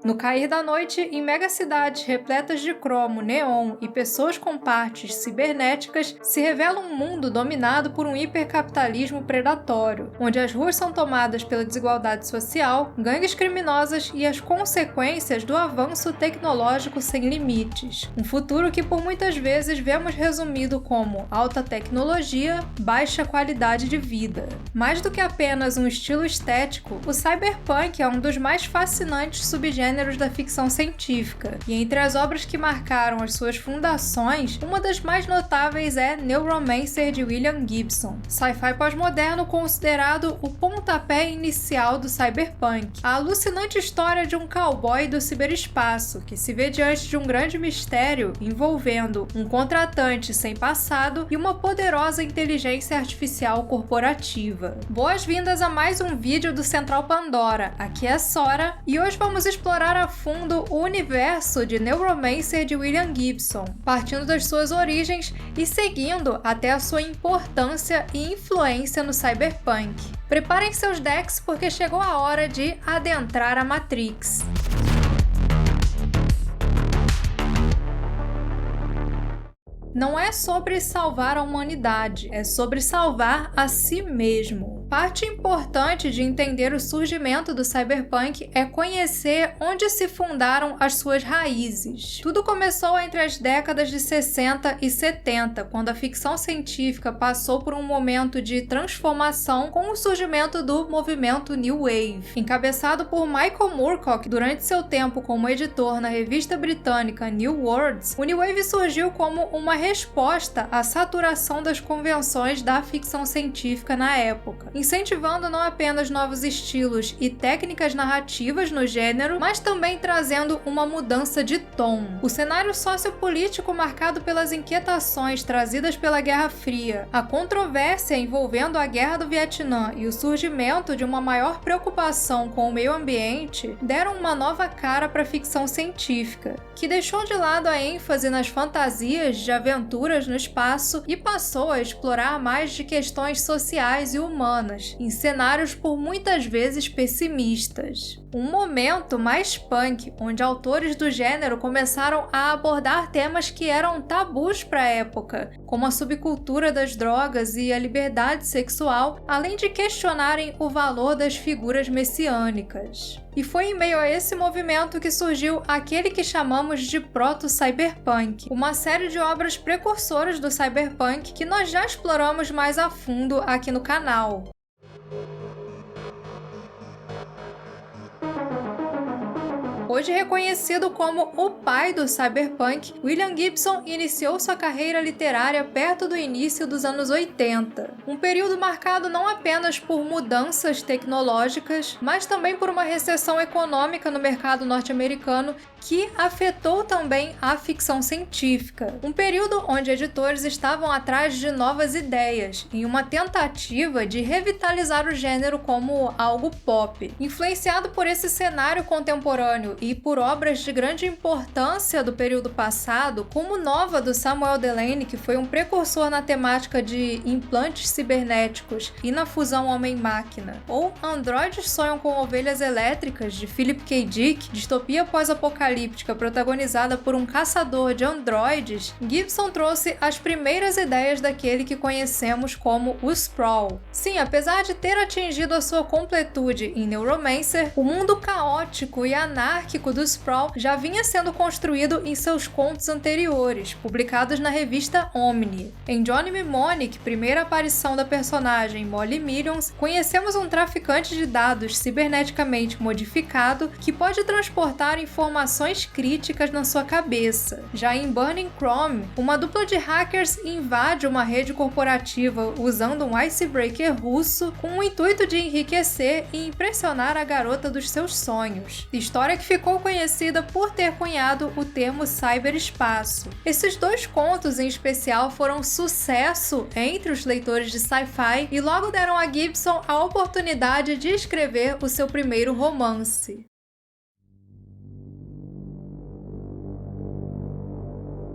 No cair da noite, em megacidades repletas de cromo, neon e pessoas com partes cibernéticas, se revela um mundo dominado por um hipercapitalismo predatório, onde as ruas são tomadas pela desigualdade social, gangues criminosas e as consequências do avanço tecnológico sem limites. Um futuro que por muitas vezes vemos resumido como alta tecnologia, baixa qualidade de vida. Mais do que apenas um estilo estético, o cyberpunk é um dos mais fascinantes subgêneros da ficção científica, e entre as obras que marcaram as suas fundações, uma das mais notáveis é Neuromancer de William Gibson, sci-fi pós-moderno considerado o pontapé inicial do cyberpunk, a alucinante história de um cowboy do ciberespaço que se vê diante de um grande mistério envolvendo um contratante sem passado e uma poderosa inteligência artificial corporativa. Boas-vindas a mais um vídeo do Central Pandora, aqui é Sora, e hoje vamos explorar a fundo o universo de Neuromancer de William Gibson, partindo das suas origens e seguindo até a sua importância e influência no cyberpunk. Preparem seus decks porque chegou a hora de adentrar a Matrix. Não é sobre salvar a humanidade, é sobre salvar a si mesmo. Parte importante de entender o surgimento do cyberpunk é conhecer onde se fundaram as suas raízes. Tudo começou entre as décadas de 60 e 70, quando a ficção científica passou por um momento de transformação com o surgimento do movimento New Wave. Encabeçado por Michael Moorcock durante seu tempo como editor na revista britânica New Worlds, o New Wave surgiu como uma resposta à saturação das convenções da ficção científica na época, incentivando não apenas novos estilos e técnicas narrativas no gênero, mas também trazendo uma mudança de tom. O cenário sociopolítico marcado pelas inquietações trazidas pela Guerra Fria, a controvérsia envolvendo a Guerra do Vietnã e o surgimento de uma maior preocupação com o meio ambiente deram uma nova cara para a ficção científica, que deixou de lado a ênfase nas fantasias de aventuras no espaço e passou a explorar mais de questões sociais e humanas, em cenários por muitas vezes pessimistas. Um momento mais punk, onde autores do gênero começaram a abordar temas que eram tabus para a época, como a subcultura das drogas e a liberdade sexual, além de questionarem o valor das figuras messiânicas. E foi em meio a esse movimento que surgiu aquele que chamamos de proto-cyberpunk, uma série de obras precursoras do cyberpunk que nós já exploramos mais a fundo aqui no canal. Hoje reconhecido como o pai do cyberpunk, William Gibson iniciou sua carreira literária perto do início dos anos 80. Um período marcado não apenas por mudanças tecnológicas, mas também por uma recessão econômica no mercado norte-americano que afetou também a ficção científica. Um período onde editores estavam atrás de novas ideias, em uma tentativa de revitalizar o gênero como algo pop. Influenciado por esse cenário contemporâneo e por obras de grande importância do período passado, como Nova do Samuel Delany, que foi um precursor na temática de implantes cibernéticos e na fusão homem-máquina, ou Androides Sonham com Ovelhas Elétricas, de Philip K. Dick, distopia pós-apocalíptica protagonizada por um caçador de androides, Gibson trouxe as primeiras ideias daquele que conhecemos como o Sprawl. Sim, apesar de ter atingido a sua completude em Neuromancer, o mundo caótico e anárquico do Sprawl já vinha sendo construído em seus contos anteriores, publicados na revista Omni. Em Johnny Mnemonic, primeira aparição da personagem Molly Millions, conhecemos um traficante de dados ciberneticamente modificado que pode transportar informações críticas na sua cabeça. Já em Burning Chrome, uma dupla de hackers invade uma rede corporativa usando um icebreaker russo com o intuito de enriquecer e impressionar a garota dos seus sonhos. História que ficou conhecida por ter cunhado o termo cyberespaço. Esses dois contos em especial foram sucesso entre os leitores de sci-fi e logo deram a Gibson a oportunidade de escrever o seu primeiro romance.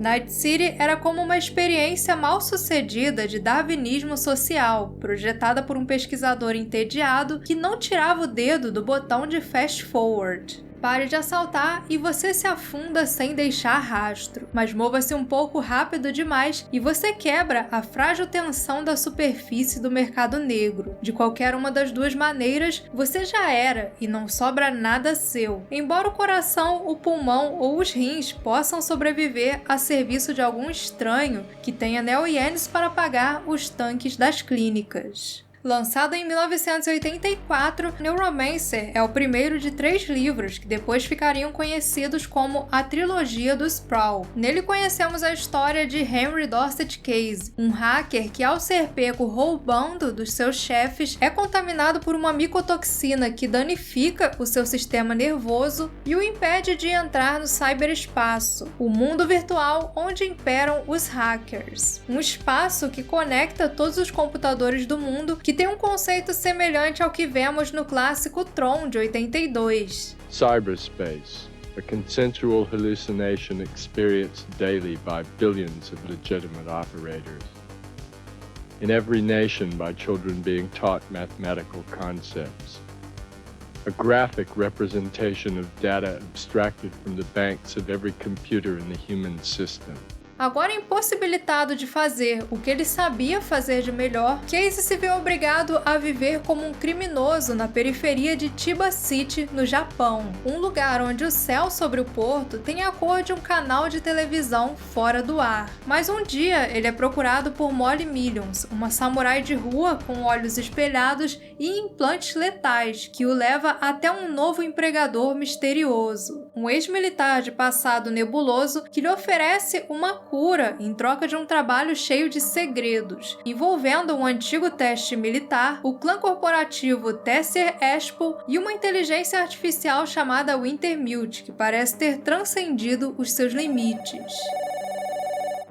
Night City era como uma experiência mal-sucedida de darwinismo social, projetada por um pesquisador entediado que não tirava o dedo do botão de fast forward. Pare de assaltar e você se afunda sem deixar rastro. Mas mova-se um pouco rápido demais e você quebra a frágil tensão da superfície do mercado negro. De qualquer uma das duas maneiras, você já era e não sobra nada seu. Embora o coração, o pulmão ou os rins possam sobreviver a serviço de algum estranho que tenha neo-ienes para pagar os tanques das clínicas. Lançado em 1984, Neuromancer é o primeiro de 3 livros que depois ficariam conhecidos como a trilogia do Sprawl. Nele conhecemos a história de Henry Dorset Case, um hacker que, ao ser pego roubando dos seus chefes, é contaminado por uma micotoxina que danifica o seu sistema nervoso e o impede de entrar no cyberespaço, o mundo virtual onde imperam os hackers. Um espaço que conecta todos os computadores do mundo, que tem um conceito semelhante ao que vemos no clássico Tron de 82. Cyberspace, a consensual hallucination experienced daily by billions of legitimate operators. In every nation by children being taught mathematical concepts. A graphic representation of data abstracted from the banks of every computer in the human system. Agora impossibilitado de fazer o que ele sabia fazer de melhor, Case se vê obrigado a viver como um criminoso na periferia de Chiba City, no Japão, um lugar onde o céu sobre o porto tem a cor de um canal de televisão fora do ar. Mas um dia ele é procurado por Molly Millions, uma samurai de rua com olhos espelhados e implantes letais, que o leva até um novo empregador misterioso, um ex-militar de passado nebuloso que lhe oferece uma cura em troca de um trabalho cheio de segredos, envolvendo um antigo teste militar, o clã corporativo Tesser Expo e uma inteligência artificial chamada Wintermute, que parece ter transcendido os seus limites.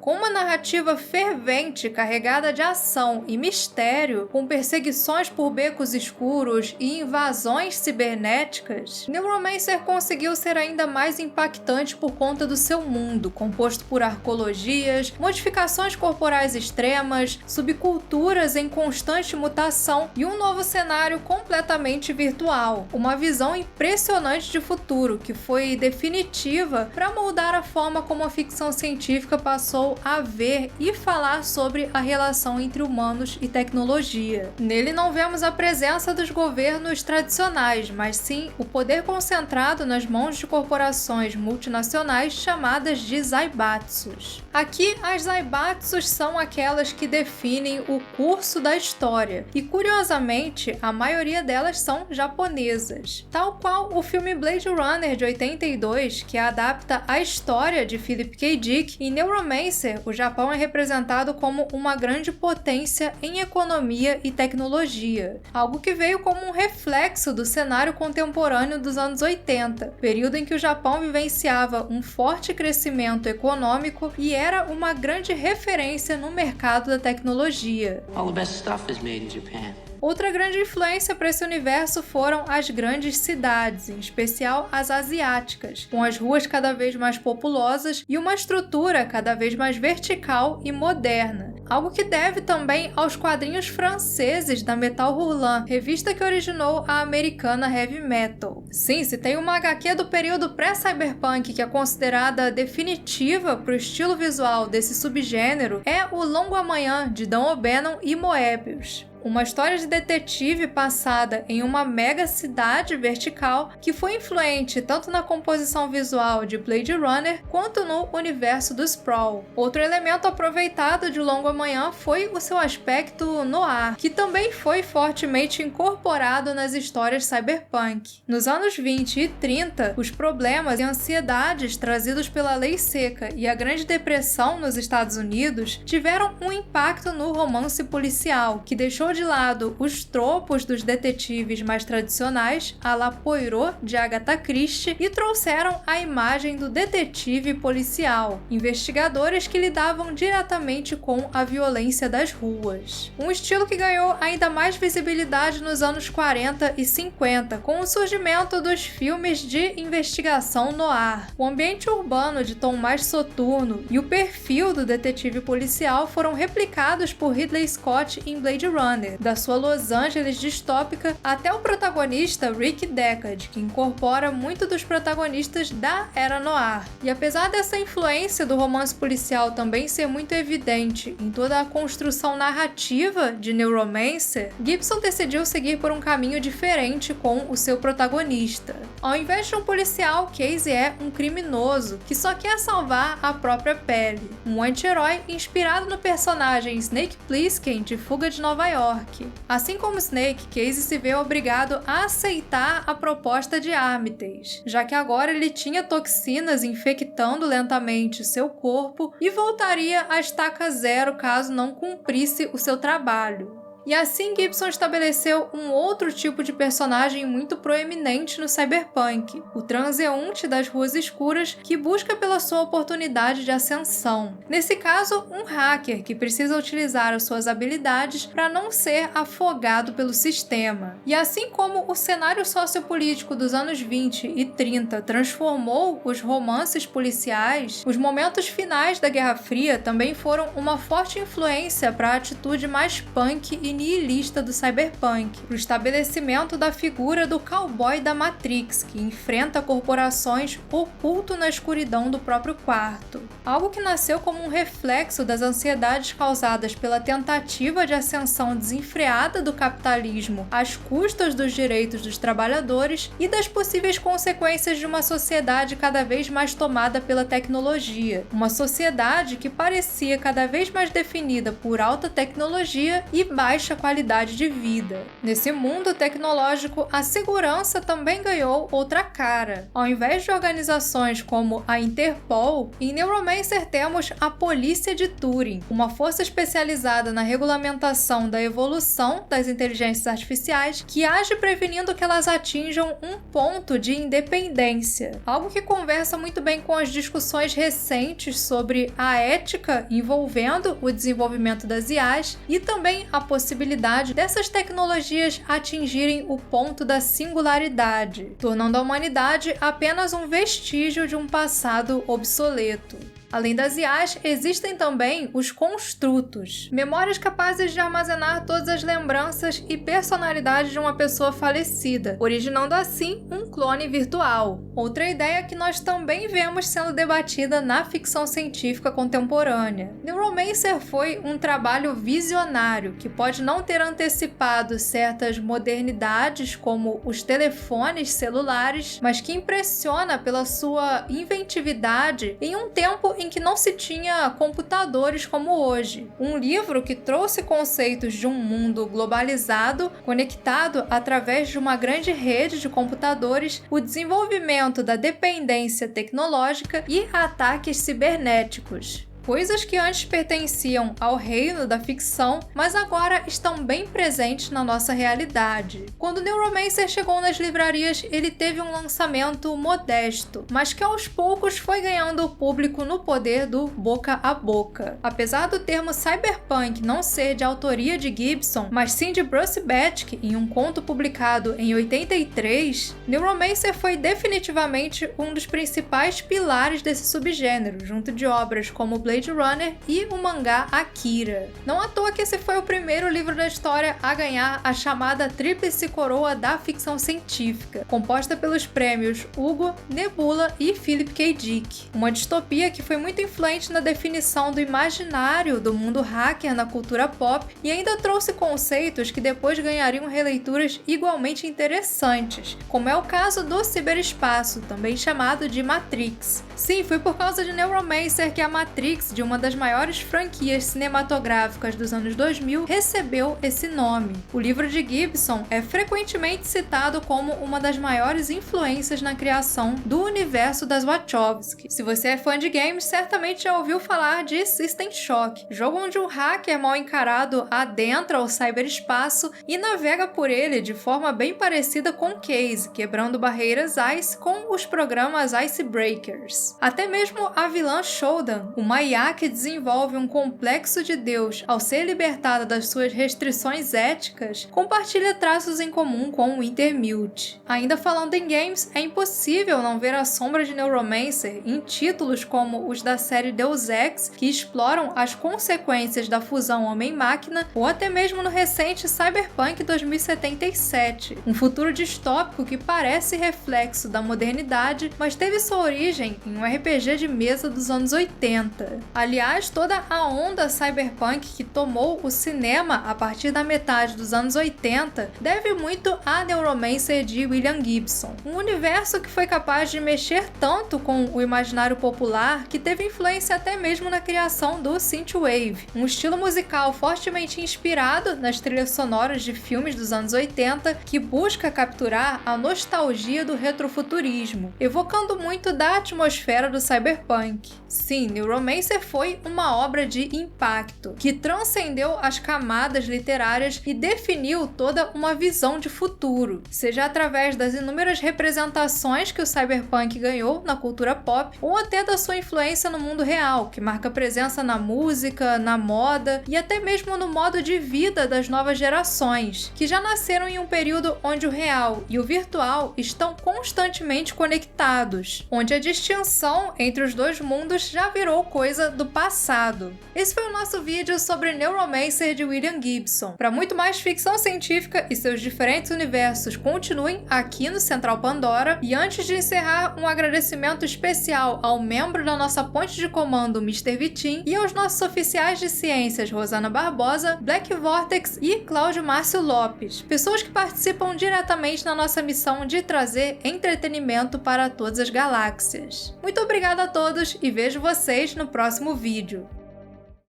Com uma narrativa fervente, carregada de ação e mistério, com perseguições por becos escuros e invasões cibernéticas, Neuromancer conseguiu ser ainda mais impactante por conta do seu mundo, composto por arcologias, modificações corporais extremas, subculturas em constante mutação e um novo cenário completamente virtual. Uma visão impressionante de futuro que foi definitiva para moldar a forma como a ficção científica passou a ver e falar sobre a relação entre humanos e tecnologia. Nele não vemos a presença dos governos tradicionais, mas sim o poder concentrado nas mãos de corporações multinacionais chamadas de Zaibatsus. Aqui, as Zaibatsus são aquelas que definem o curso da história, e curiosamente, a maioria delas são japonesas. Tal qual o filme Blade Runner de 82, que adapta a história de Philip K. Dick, em Neuromancer, o Japão é representado como uma grande potência em economia e tecnologia, algo que veio como um reflexo do cenário contemporâneo dos anos 80, período em que o Japão vivenciava um forte crescimento econômico e era uma grande referência no mercado da tecnologia. All the best stuff is made in Japan. Outra grande influência para esse universo foram as grandes cidades, em especial as asiáticas, com as ruas cada vez mais populosas e uma estrutura cada vez mais vertical e moderna, algo que deve também aos quadrinhos franceses da Metal Hurlant, revista que originou a americana Heavy Metal. Sim, se tem uma HQ do período pré-cyberpunk que é considerada definitiva para o estilo visual desse subgênero, é O Longo Amanhã, de Dan O'Bannon e Moebius. Uma história de detetive passada em uma mega cidade vertical que foi influente tanto na composição visual de Blade Runner quanto no universo do Sprawl. Outro elemento aproveitado de Longo Amanhã foi o seu aspecto noir, que também foi fortemente incorporado nas histórias cyberpunk. Nos anos 20 e 30, os problemas e ansiedades trazidos pela Lei Seca e a Grande Depressão nos Estados Unidos tiveram um impacto no romance policial, que deixou de lado os tropos dos detetives mais tradicionais, à la Poirot de Agatha Christie, e trouxeram a imagem do detetive policial, investigadores que lidavam diretamente com a violência das ruas. Um estilo que ganhou ainda mais visibilidade nos anos 40 e 50, com o surgimento dos filmes de investigação noir. O ambiente urbano de tom mais soturno e o perfil do detetive policial foram replicados por Ridley Scott em Blade Runner, da sua Los Angeles distópica até o protagonista Rick Deckard, que incorpora muito dos protagonistas da era noir. E apesar dessa influência do romance policial também ser muito evidente em toda a construção narrativa de Neuromancer, Gibson decidiu seguir por um caminho diferente com o seu protagonista. Ao invés de um policial, Casey é um criminoso que só quer salvar a própria pele, um anti-herói inspirado no personagem Snake Plissken de Fuga de Nova York. Assim como Snake, Casey se vê obrigado a aceitar a proposta de Armitage, já que agora ele tinha toxinas infectando lentamente seu corpo e voltaria à estaca zero caso não cumprisse o seu trabalho. E assim Gibson estabeleceu um outro tipo de personagem muito proeminente no cyberpunk, o transeunte das ruas escuras que busca pela sua oportunidade de ascensão. Nesse caso, um hacker que precisa utilizar as suas habilidades para não ser afogado pelo sistema. E assim como o cenário sociopolítico dos anos 20 e 30 transformou os romances policiais, os momentos finais da Guerra Fria também foram uma forte influência para a atitude mais punk e nihilista do cyberpunk, para o estabelecimento da figura do cowboy da Matrix, que enfrenta corporações oculto na escuridão do próprio quarto. Algo que nasceu como um reflexo das ansiedades causadas pela tentativa de ascensão desenfreada do capitalismo às custas dos direitos dos trabalhadores e das possíveis consequências de uma sociedade cada vez mais tomada pela tecnologia. Uma sociedade que parecia cada vez mais definida por alta tecnologia e baixa qualidade de vida. Nesse mundo tecnológico, a segurança também ganhou outra cara. Ao invés de organizações como a Interpol, em Neuromancer temos a Polícia de Turing, uma força especializada na regulamentação da evolução das inteligências artificiais que age prevenindo que elas atinjam um ponto de independência. Algo que conversa muito bem com as discussões recentes sobre a ética envolvendo o desenvolvimento das IAs e também a possibilidade dessas tecnologias atingirem o ponto da singularidade, tornando a humanidade apenas um vestígio de um passado obsoleto. Além das IAs, existem também os construtos, memórias capazes de armazenar todas as lembranças e personalidades de uma pessoa falecida, originando assim um clone virtual. Outra ideia que nós também vemos sendo debatida na ficção científica contemporânea. Neuromancer foi um trabalho visionário que pode não ter antecipado certas modernidades como os telefones celulares, mas que impressiona pela sua inventividade em um tempo em que não se tinha computadores como hoje. Um livro que trouxe conceitos de um mundo globalizado, conectado através de uma grande rede de computadores, o desenvolvimento da dependência tecnológica e ataques cibernéticos. Coisas que antes pertenciam ao reino da ficção, mas agora estão bem presentes na nossa realidade. Quando Neuromancer chegou nas livrarias, ele teve um lançamento modesto, mas que aos poucos foi ganhando o público no poder do boca a boca. Apesar do termo cyberpunk não ser de autoria de Gibson, mas sim de Bruce Batke em um conto publicado em 83, Neuromancer foi definitivamente um dos principais pilares desse subgênero, junto de obras como Blade Runner e o mangá Akira. Não à toa que esse foi o primeiro livro da história a ganhar a chamada Tríplice Coroa da ficção científica, composta pelos prêmios Hugo, Nebula e Philip K. Dick. Uma distopia que foi muito influente na definição do imaginário do mundo hacker na cultura pop e ainda trouxe conceitos que depois ganhariam releituras igualmente interessantes, como é o caso do ciberespaço, também chamado de Matrix. Sim, foi por causa de Neuromancer que a Matrix, de uma das maiores franquias cinematográficas dos anos 2000, recebeu esse nome. O livro de Gibson é frequentemente citado como uma das maiores influências na criação do universo das Wachowski. Se você é fã de games, certamente já ouviu falar de System Shock, jogo onde um hacker mal encarado adentra o cyberespaço e navega por ele de forma bem parecida com Case, quebrando barreiras ICE com os programas Icebreakers. Até mesmo a vilã Shodan, uma uma IA que desenvolve um complexo de Deus ao ser libertada das suas restrições éticas, compartilha traços em comum com o Intermute. Ainda falando em games, é impossível não ver a sombra de Neuromancer em títulos como os da série Deus Ex, que exploram as consequências da fusão homem-máquina, ou até mesmo no recente Cyberpunk 2077, um futuro distópico que parece reflexo da modernidade, mas teve sua origem em um RPG de mesa dos anos 80. Aliás, toda a onda cyberpunk que tomou o cinema a partir da metade dos anos 80 deve muito a Neuromancer de William Gibson, um universo que foi capaz de mexer tanto com o imaginário popular que teve influência até mesmo na criação do Synthwave, um estilo musical fortemente inspirado nas trilhas sonoras de filmes dos anos 80 que busca capturar a nostalgia do retrofuturismo, evocando muito da atmosfera do cyberpunk. Sim, Neuromancer foi uma obra de impacto, que transcendeu as camadas literárias e definiu toda uma visão de futuro, seja através das inúmeras representações que o cyberpunk ganhou na cultura pop, ou até da sua influência no mundo real, que marca presença na música, na moda e até mesmo no modo de vida das novas gerações, que já nasceram em um período onde o real e o virtual estão constantemente conectados, onde a distinção entre os dois mundos já virou coisa do passado. Esse foi o nosso vídeo sobre Neuromancer de William Gibson. Para muito mais ficção científica e seus diferentes universos, continuem aqui no Central Pandora. E antes de encerrar, um agradecimento especial ao membro da nossa ponte de comando, Mr. Vitim, e aos nossos oficiais de ciências, Rosana Barbosa, Black Vortex e Cláudio Márcio Lopes, pessoas que participam diretamente na nossa missão de trazer entretenimento para todas as galáxias. Muito obrigada a todos e vejo vocês no próximo vídeo.